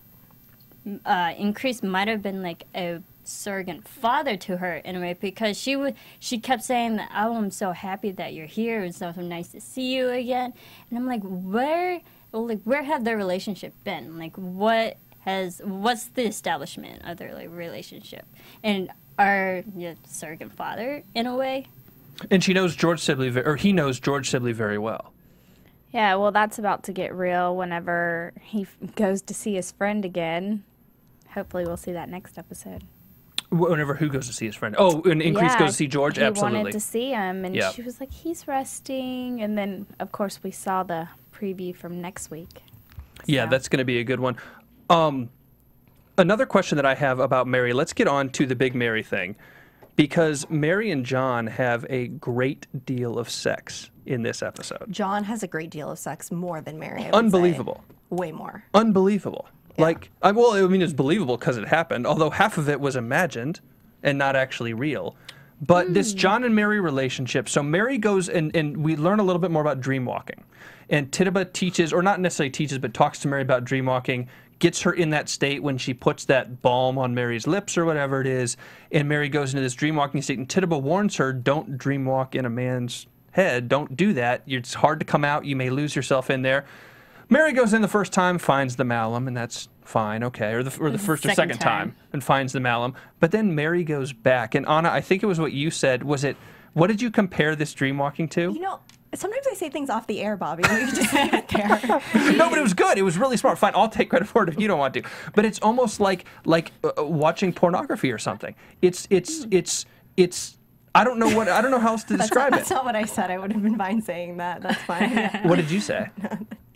Increase might have been like a surrogate father to her in a way, because she kept saying that, oh, I'm so happy that you're here, it's so nice to see you again. And I'm like, where have their relationship been? Like, what's the establishment of their relationship? And are you surrogate father in a way? and she knows George Sibley, or he knows George Sibley very well. Yeah, well, that's about to get real whenever he goes to see his friend again. Hopefully, we'll see that next episode. Whenever who goes to see his friend? Oh, and Increase goes to see George? He Absolutely. wanted to see him, and Yeah. she was like, he's resting. And then, of course, we saw the preview from next week. Yeah, So- that's going to be a good one. Another question that I have about Mary, let's get on to the big Mary thing, because Mary and John have a great deal of sex in this episode. John has a great deal of sex, more than Mary. I would say. Unbelievable. Way more. Unbelievable. Like, well, I mean, it's believable because it happened, although half of it was imagined and not actually real. But this John and Mary relationship, so Mary goes and we learn a little bit more about dream walking. And Tituba teaches, or not necessarily teaches, but talks to Mary about dream walking, gets her in that state when she puts that balm on Mary's lips or whatever it is, and Mary goes into this dream walking state, and Tituba warns her, don't dream walk in a man's head, don't do that. It's hard to come out, you may lose yourself in there. Mary goes in the first time, finds the malum, and that's fine, okay, or the first or second time, and finds the malum. But then Mary goes back, and Anna, I think it was what you said, what did you compare this dream walking to? You know, sometimes I say things off the air, Bobby. We can just leave it there. No, but it was good. It was really smart. Fine, I'll take credit for it if you don't want to. But it's almost like watching pornography or something. It's. I don't know how else to describe That's it. not what I said. I would have been fine saying that. That's fine. Yeah, What did you say?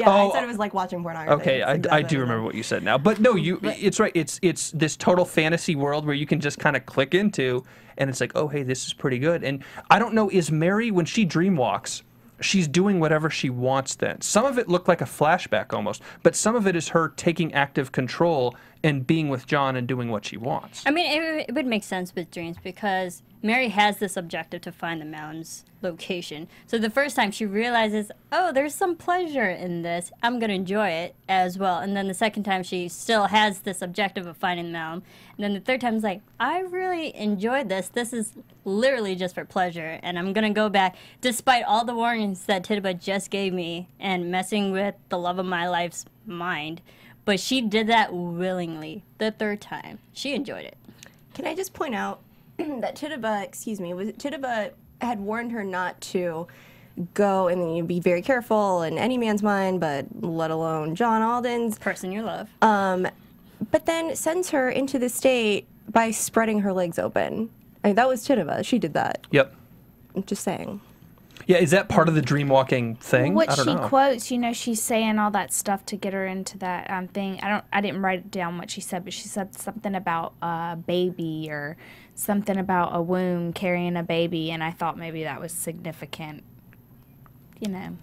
I said it was like watching pornography. Okay, It's I exactly do what remember what you said now. But no, it's right. It's this total fantasy world where you can just kind of click into, and it's like, oh, hey, this is pretty good. And I don't know, is Mary, when she dream walks, she's doing whatever she wants then. Some of it looked like a flashback almost, but some of it is her taking active control and being with John and doing what she wants. I mean, it would make sense with dreams because Mary has this objective to find the mountain's location. So the first time she realizes, oh, there's some pleasure in this, I'm going to enjoy it as well. And then the second time she still has this objective of finding the mountain. And then the third time is like, I really enjoyed this. This is literally just for pleasure. And I'm going to go back, despite all the warnings that Tituba just gave me and messing with the love of my life's mind. But she did that willingly the third time. She enjoyed it. Can I just point out that Tituba had warned her not to go and be very careful in any man's mind, but let alone John Alden's. Person you love. But then sends her into the state by spreading her legs open. I mean, that was Tituba. She did that. Yep. I'm just saying. Yeah, is that part of the dream walking thing? What I don't she know. quotes, she's saying all that stuff to get her into that thing. I didn't write down what she said, but she said something about a baby or something about a womb carrying a baby, and I thought maybe that was significant.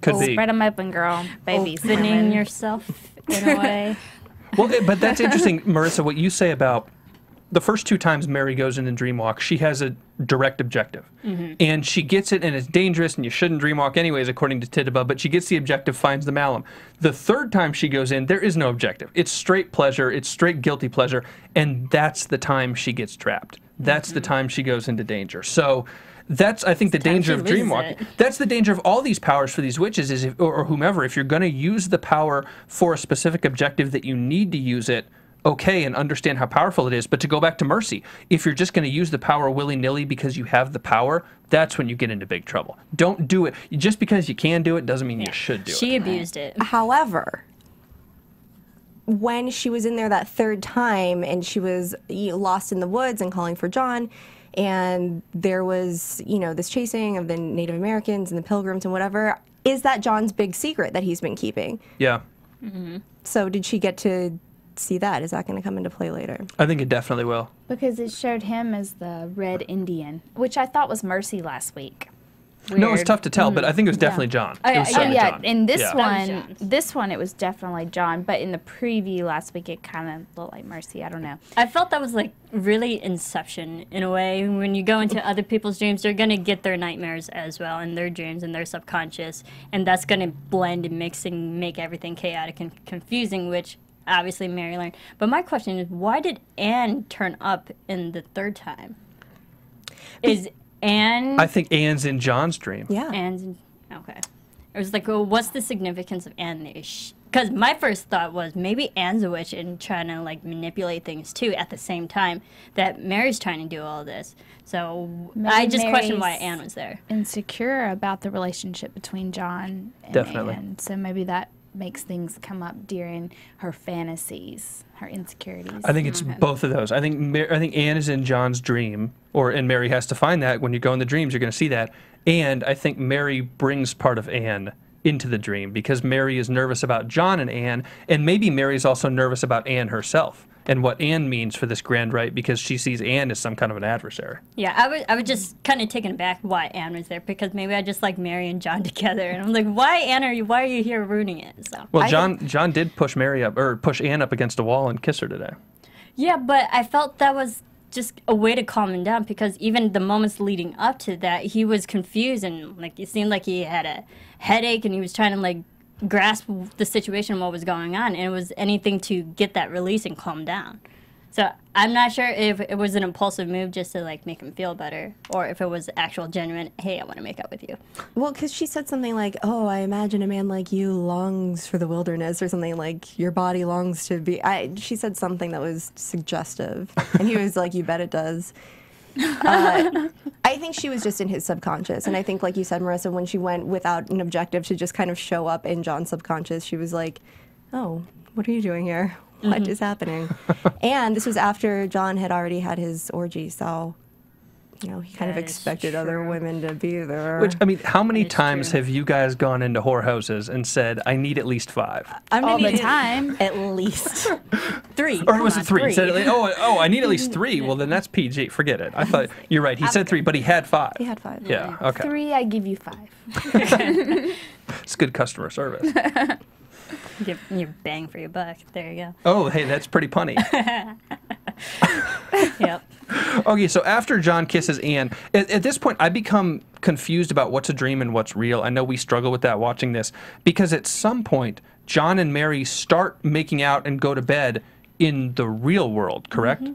Could be. Spread them open, girl. Babies. Opening yourself in a way. Well, but that's interesting, Marissa, what you say about the first 2 times Mary goes in Dreamwalk, she has a direct objective. And she gets it, and it's dangerous, and you shouldn't Dreamwalk anyways, according to Tituba, but she gets the objective, finds the Malum. The 3rd time she goes in, there is no objective. It's straight pleasure, it's straight guilty pleasure, and that's the time she gets trapped. That's the time she goes into danger. So that's, I think, the danger of Dreamwalking. That's the danger of all these powers for these witches, is or whomever. If you're going to use the power for a specific objective that you need to use it, okay, and understand how powerful it is. But to go back to Mercy, if you're just going to use the power willy-nilly because you have the power, that's when you get into big trouble. Don't do it. Just because you can do it doesn't mean you should do it. She abused it. However, when she was in there that 3rd time and she was lost in the woods and calling for John, and there was, this chasing of the Native Americans and the Pilgrims and whatever, is that John's big secret that he's been keeping? Yeah. So did she get to see that? Is that going to come into play later? I think it definitely will. Because it showed him as the Red Indian, which I thought was Mercy last week. No, it's Weird. tough to tell, but I think it was definitely John. It was Oh certainly yeah, John. in this Yeah. one, it was definitely John. But in the preview last week, it kind of looked like Mercy. I don't know. I felt that was like really Inception in a way. When you go into other people's dreams, they're gonna get their nightmares as well, and their dreams and their subconscious, and that's gonna blend and mix and make everything chaotic and confusing, which obviously Mary learned. But my question is, why did Anne turn up in the 3rd time? Is Anne? I think Anne's in John's dream. Yeah. Anne's okay. It was like, well, what's the significance of Anne? Because my first thought was maybe Anne's a witch and trying to like manipulate things too at the same time that Mary's trying to do all this. So Maybe I just questioned why Mary's Anne was there. Insecure about the relationship between John and Definitely. Anne. So maybe that makes things come up during her fantasies, her insecurities. I think it's both of those. I think Anne is in John's dream, and Mary has to find that. When you go in the dreams, you're going to see that. And I think Mary brings part of Anne into the dream because Mary is nervous about John and Anne, and maybe Mary's also nervous about Anne herself and what Anne means for this grand rite because she sees Anne as some kind of an adversary. Yeah, I was just kind of taken aback why Anne was there because maybe I just like Mary and John together, and I'm like, why Anne why are you here ruining it? So. Well, John did push Anne up against a wall and kiss her today. Yeah, but I felt that was just a way to calm him down because even the moments leading up to that, he was confused and like it seemed like he had a headache and he was trying to like grasp the situation and what was going on, and it was anything to get that release and calm down. So I'm not sure if it was an impulsive move just to like make him feel better, or if it was actual genuine, hey, I want to make out with you. Well, because she said something like, oh, I imagine a man like you longs for the wilderness, or something like your body longs to be. She said something that was suggestive, and he was like, you bet it does. I think she was just in his subconscious, and I think, like you said, Marissa, when she went without an objective to just kind of show up in John's subconscious, she was like, oh, what are you doing here? What is happening? And this was after John had already had his orgy, so he kind of That is expected other true. women to be there. Which, I mean, how many That is times true. have you guys gone into whorehouses and said, I need at least 5? I'm all gonna the need time. at least. 3. Or was it 3? He Three. said, I need at least 3. Well, then that's PG. Forget it. I thought, you're right. He said 3, but he had 5. He had 5. Yeah, okay. 3, I give you 5. It's good customer service. You're bang for your buck. There you go. Oh, hey, that's pretty punny. Yep. Okay, so after John kisses Anne, at this point, I become confused about what's a dream and what's real. I know we struggle with that watching this, because at some point, John and Mary start making out and go to bed in the real world, correct?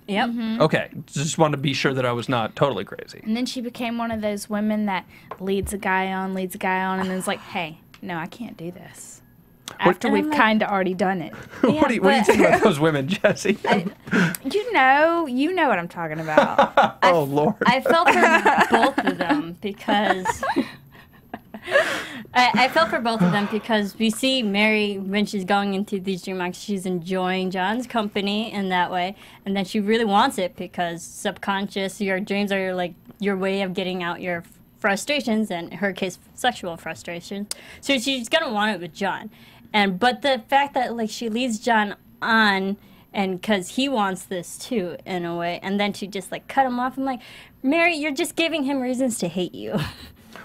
Yep. Okay, just want to be sure that I was not totally crazy. And then she became one of those women that leads a guy on, and then is like, hey, no, I can't do this. After And I'm we've like- kind of already done it. What do you think about those women, Jesse? You know what I'm talking about. Oh, Lord. I felt for both of them because I felt for both of them because we see Mary when she's going into these dream walks, she's enjoying John's company in that way, and then she really wants it because subconscious, your dreams are like your way of getting out your frustrations, and in her case, sexual frustrations. So she's gonna want it with John, but the fact that like she leads John on, and because he wants this too in a way, and then she just like cut him off. I'm like, Mary, you're just giving him reasons to hate you.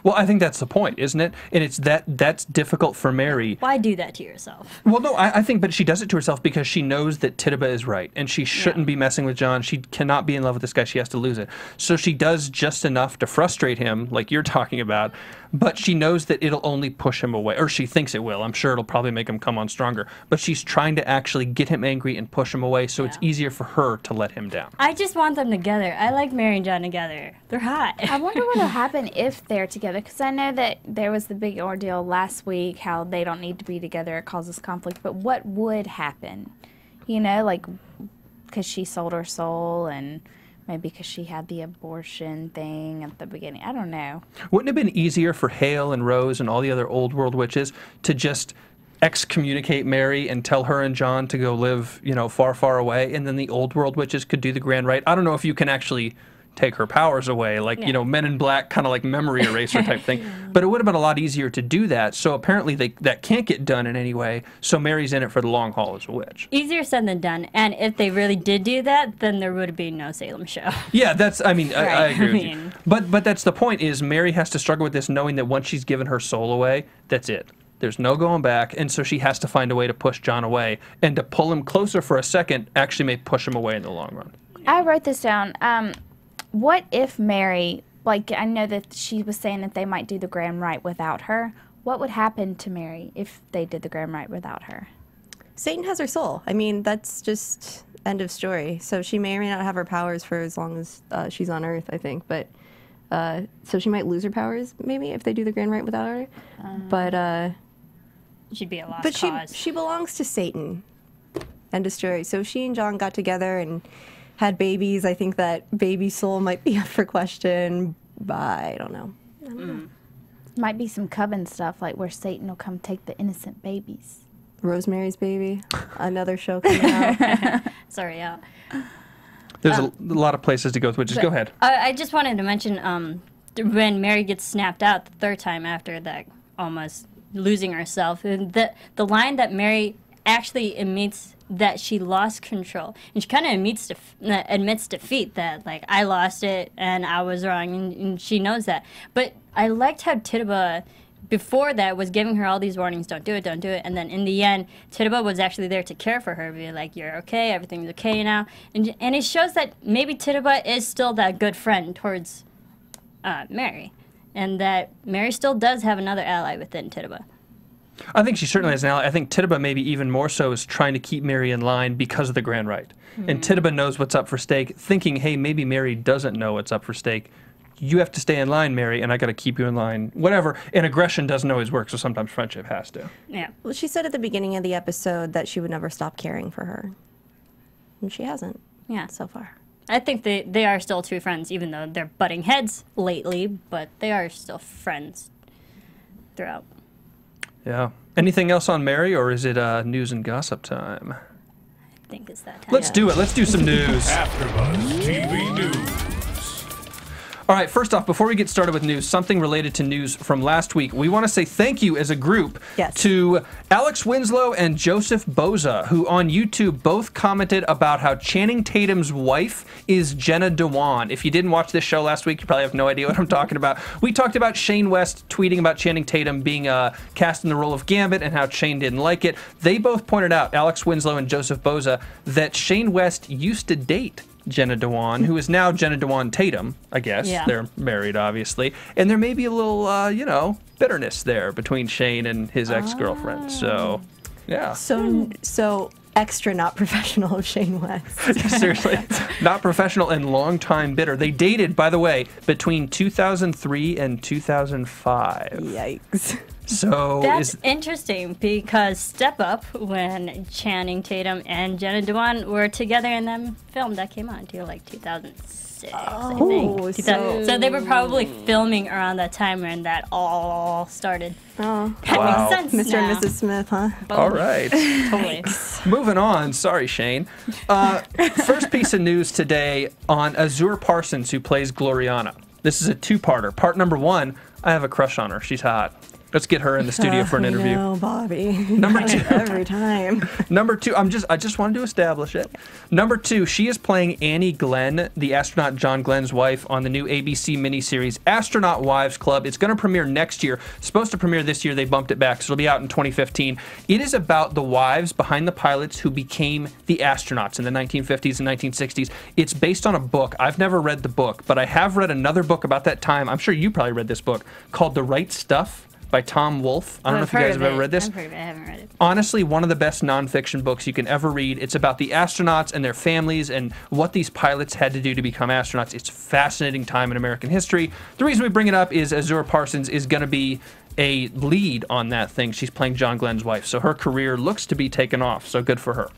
Well, I think that's the point, isn't it? And it's that's difficult for Mary. Why do that to yourself? Well, no, I think, but she does it to herself because she knows that Tituba is right, and she shouldn't be messing with John. She cannot be in love with this guy. She has to lose it. So she does just enough to frustrate him, like you're talking about, but she knows that it'll only push him away, or she thinks it will. I'm sure it'll probably make him come on stronger, but she's trying to actually get him angry and push him away, so it's easier for her to let him down. I just want them together. I like Mary and John together. They're hot. I wonder what will happen if they're together, because I know that there was the big ordeal last week, how they don't need to be together, it causes conflict, but what would happen? You know, like, because she sold her soul, and maybe because she had the abortion thing at the beginning. I don't know. Wouldn't it have been easier for Hale and Rose and all the other old world witches to just excommunicate Mary and tell her and John to go live, far, far away, and then the old world witches could do the grand rite? I don't know if you can actually take her powers away, like, Men in Black, kind of like memory eraser type thing. But it would have been a lot easier to do that. So apparently that can't get done in any way. So Mary's in it for the long haul as a witch. Easier said than done. And if they really did do that, then there would be no Salem show. Yeah, I agree with you. But that's the point, is Mary has to struggle with this, knowing that once she's given her soul away, that's it. There's no going back, and so she has to find a way to push John away, and to pull him closer for a second actually may push him away in the long run. I wrote this down. What if Mary, like, I know that she was saying that they might do the grand rite without her. What would happen to Mary if they did the grand rite without her? Satan has her soul. I mean, that's just end of story. So she may or may not have her powers for as long as she's on Earth, I think. But so she might lose her powers, maybe, if they do the grand rite without her. But she'd be a lost but cause. she belongs to Satan. End of story. So if she and John got together and had babies, I think that baby soul might be up for question. But I don't know. Might be some coven stuff, like where Satan will come take the innocent babies. Rosemary's Baby, another show coming out. Sorry, out. There's a lot of places to go through. Just go ahead. I just wanted to mention when Mary gets snapped out the third time after that, almost losing herself, and the line that Mary actually admits that she lost control, and she kind of admits defeat, that like, I lost it and I was wrong, and she knows that. But I liked how Tituba before that was giving her all these warnings, don't do it, and then in the end Tituba was actually there to care for her, be like, you're okay, everything's okay now, and it shows that maybe Tituba is still that good friend towards Mary, and that Mary still does have another ally within Tituba. I think she certainly has an ally. I think Tituba maybe even more so is trying to keep Mary in line because of the grand rite. And Tituba knows what's up for stake, thinking, hey, maybe Mary doesn't know what's up for stake. You have to stay in line, Mary, and I got to keep you in line. Whatever. And aggression doesn't always work, so sometimes friendship has to. Yeah. Well, she said at the beginning of the episode that she would never stop caring for her. And she hasn't. Yeah. So far. I think they are still two friends, even though they're butting heads lately, but they are still friends throughout. Yeah. Anything else on Mary, or is it news and gossip time? I think it's that time. Let's do it. Let's do some news. AfterBuzz TV News. All right, first off, before we get started with news, something related to news from last week. We want to say thank you as a group to Alex Winslow and Joseph Boza, who on YouTube both commented about how Channing Tatum's wife is Jenna Dewan. If you didn't watch this show last week, you probably have no idea what I'm talking about. We talked about Shane West tweeting about Channing Tatum being cast in the role of Gambit and how Shane didn't like it. They both pointed out, Alex Winslow and Joseph Boza, that Shane West used to date Jenna Dewan, who is now Jenna Dewan Tatum, I guess. Yeah. They're married, obviously. And there may be a little, bitterness there between Shane and his ex-girlfriend. So, yeah. So extra not professional of Shane West. Seriously. Not professional and long-time bitter. They dated, by the way, between 2003 and 2005. Yikes. So that's interesting, because Step Up, when Channing Tatum and Jenna Dewan were together in that film that came out until like 2006, I think. So they were probably filming around that time when that all started. Oh, wow. That makes sense. Mr. now. and Mrs. Smith, huh? All right. Totally. Moving on. Sorry, Shane. First piece of news today on Azure Parsons, who plays Gloriana. This is a two-parter. Part number 1, I have a crush on her. She's hot. Let's get her in the studio for an interview. No, Bobby. Number 2. Every time. Number 2, I just wanted to establish it. Number 2, she is playing Annie Glenn, the astronaut John Glenn's wife, on the new ABC miniseries Astronaut Wives Club. It's going to premiere next year. It's supposed to premiere this year. They bumped it back, so it'll be out in 2015. It is about the wives behind the pilots who became the astronauts in the 1950s and 1960s. It's based on a book. I've never read the book, but I have read another book about that time. I'm sure you probably read this book, called The Right Stuff, by Tom Wolfe. I don't know if you guys have ever read this. I've heard of it. I haven't read it. Honestly, one of the best nonfiction books you can ever read. It's about the astronauts and their families and what these pilots had to do to become astronauts. It's a fascinating time in American history. The reason we bring it up is Azura Parsons is going to be a lead on that thing. She's playing John Glenn's wife, so her career looks to be taken off, so good for her.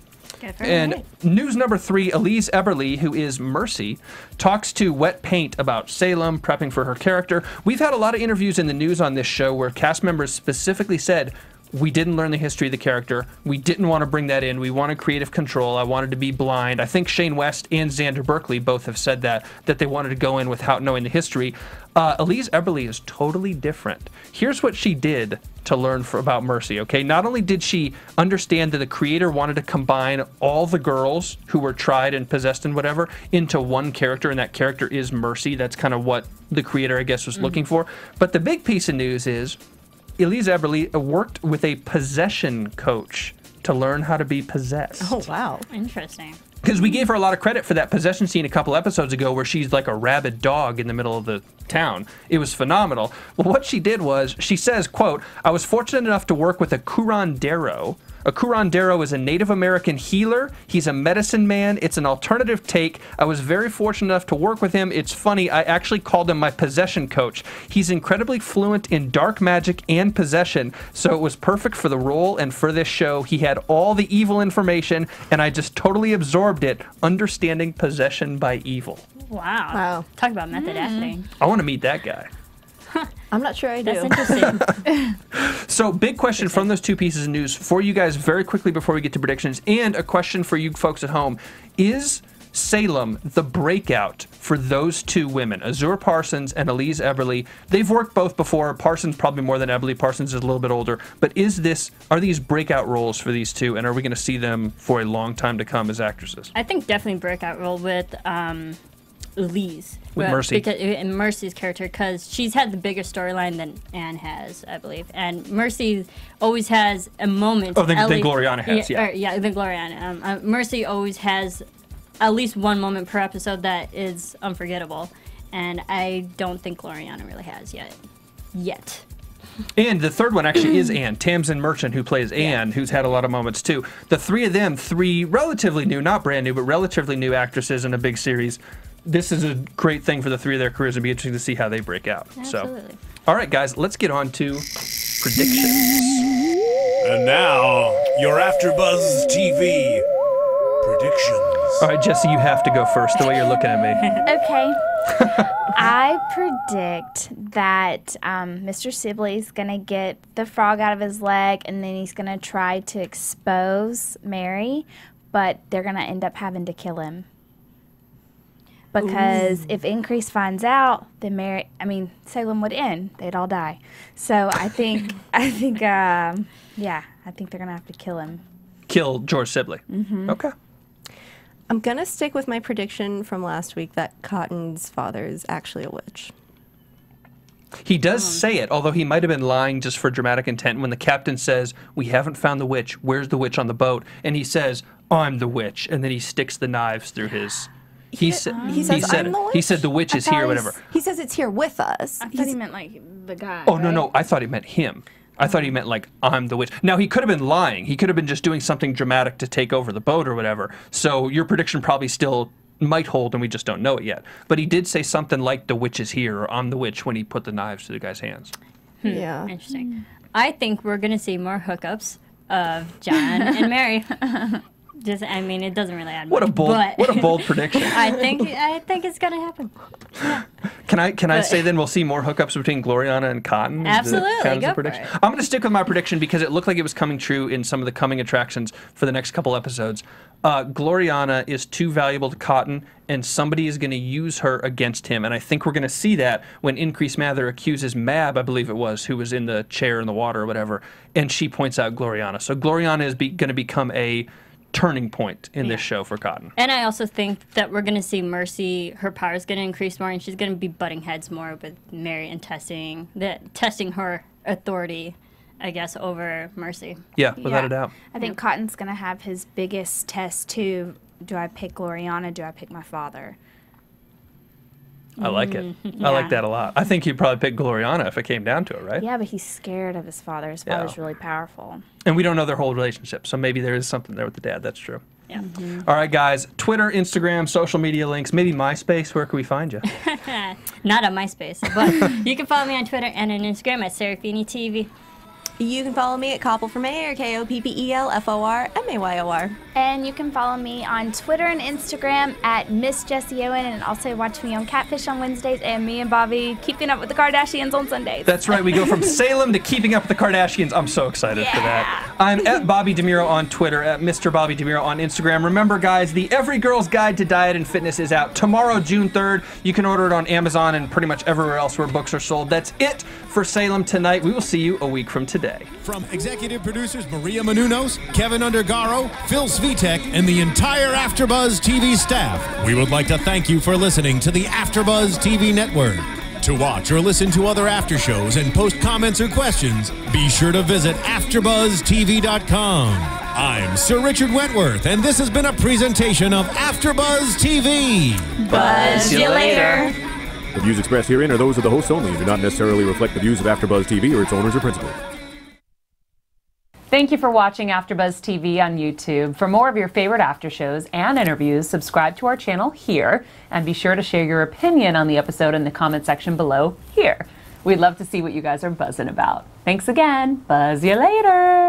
And news number 3, Elise Eberly, who is Mercy, talks to Wet Paint about Salem, prepping for her character. We've had a lot of interviews in the news on this show where cast members specifically said, we didn't learn the history of the character. We didn't want to bring that in. We wanted creative control. I wanted to be blind. I think Shane West and Xander Berkeley both have said that they wanted to go in without knowing the history. Elise Eberly is totally different. Here's what she did to learn about Mercy, okay? Not only did she understand that the creator wanted to combine all the girls who were tried and possessed and whatever into one character, and that character is Mercy. That's kind of what the creator, I guess, was looking for. But the big piece of news is Elise Eberly worked with a possession coach to learn how to be possessed. Oh, wow. Interesting. Because we gave her a lot of credit for that possession scene a couple episodes ago where she's like a rabid dog in the middle of the town. It was phenomenal. Well, what she did was, she says, quote, I was fortunate enough to work with a curandero. A curandero is a Native American healer. He's a medicine man. It's an alternative take. I was very fortunate enough to work with him. It's funny, I actually called him my possession coach. He's incredibly fluent in dark magic and possession, so it was perfect for the role and for this show. He had all the evil information, and I just totally absorbed it, understanding possession by evil. Wow. Talk about method acting. I want to meet that guy. I'm not sure I do. That's interesting. So, big question from those 2 pieces of news for you guys very quickly before we get to predictions, and a question for you folks at home. Is Salem the breakout for those 2 women, Azura Parsons and Elise Eberly? They've worked both before. Parsons probably more than Eberly. Parsons is a little bit older. But are these breakout roles for these 2, and are we going to see them for a long time to come as actresses? I think definitely breakout role with Elise. With Mercy. In Mercy's character, because she's had the bigger storyline than Anne has, I believe. And Mercy always has a moment. Oh, than Gloriana has, yeah. Than Gloriana. Mercy always has at least one moment per episode that is unforgettable. And I don't think Gloriana really has yet. And the third one actually is Anne, Tamsin Merchant, who plays Anne, who's had a lot of moments too. The 3 of them, 3 relatively new, not brand new, but relatively new actresses in a big series. This is a great thing for the 3 of their careers. It'd be interesting to see how they break out. Absolutely. So, all right, guys, let's get on to predictions. And now, your AfterBuzz TV predictions. All right, Jesse, you have to go first, the way you're looking at me. Okay. I predict that Mr. Sibley's going to get the frog out of his leg, and then he's going to try to expose Mary, but they're going to end up having to kill him. Because if Increase finds out, then Salem would end. They'd all die. So I think they're going to have to kill him. Kill George Sibley. Mm-hmm. Okay. I'm going to stick with my prediction from last week that Cotton's father is actually a witch. He does say it, although he might have been lying just for dramatic intent. When the captain says, we haven't found the witch, where's the witch on the boat? And he says, I'm the witch. And then he sticks the knives through his... He said, I'm the witch? He said the witch is here, whatever. He says it's here with us. I thought he meant like the guy. Oh, no, I thought he meant him. I thought he meant like, I'm the witch. Now, he could have been lying. He could have been just doing something dramatic to take over the boat or whatever. So your prediction probably still might hold, and we just don't know it yet. But he did say something like, the witch is here, or I'm the witch, when he put the knives to the guy's hands. Yeah. Interesting. I think we're going to see more hookups of John and Mary. It doesn't really add much. What a bold prediction. I think it's going to happen. Yeah. Can I say then we'll see more hookups between Gloriana and Cotton? Absolutely, go for prediction? it. I'm going to stick with my prediction because it looked like it was coming true in some of the coming attractions for the next couple episodes. Gloriana is too valuable to Cotton, and somebody is going to use her against him. And I think we're going to see that when Increase Mather accuses Mab, I believe it was, who was in the chair in the water or whatever, and she points out Gloriana. So Gloriana is going to become a turning point in this show for Cotton. And I also think that we're going to see Mercy, her power is going to increase more, and she's going to be butting heads more with Mary and testing her authority, I guess, over Mercy. Yeah, without a doubt. I think Cotton's going to have his biggest test, too. Do I pick Gloriana? Do I pick my father? I like it. I like that a lot. I think he'd probably pick Gloriana if it came down to it, right? Yeah, but he's scared of his father. His father's really powerful. And we don't know their whole relationship, so maybe there is something there with the dad. That's true. Yeah. All right, guys. Twitter, Instagram, social media links, maybe MySpace. Where can we find you? Not on MySpace, but you can follow me on Twitter and on Instagram at Serafini TV. You can follow me at Koppel for Mayor, KOPPELFORMAYOR. And you can follow me on Twitter and Instagram at Miss Jessie Owen, and also watch me on Catfish on Wednesdays and me and Bobby Keeping Up with the Kardashians on Sundays. That's right. We go from Salem to Keeping Up with the Kardashians. I'm so excited for that. I'm at Bobby DeMiro on Twitter, at Mr. Bobby DeMiro on Instagram. Remember, guys, the Every Girl's Guide to Diet and Fitness is out tomorrow, June 3rd. You can order it on Amazon and pretty much everywhere else where books are sold. That's it for Salem tonight. We will see you a week from today. From executive producers Maria Menounos, Kevin Undergaro, Phil Svitek, and the entire AfterBuzz TV staff, we would like to thank you for listening to the AfterBuzz TV network. To watch or listen to other after shows and post comments or questions, be sure to visit AfterBuzzTV.com. I'm Sir Richard Wentworth, and this has been a presentation of AfterBuzz TV. Buzz you later. The views expressed herein are those of the hosts only and do not necessarily reflect the views of AfterBuzz TV or its owners or principals. Thank you for watching AfterBuzz TV on YouTube. For more of your favorite after shows and interviews, subscribe to our channel here, and be sure to share your opinion on the episode in the comment section below here. We'd love to see what you guys are buzzing about. Thanks again. Buzz you later.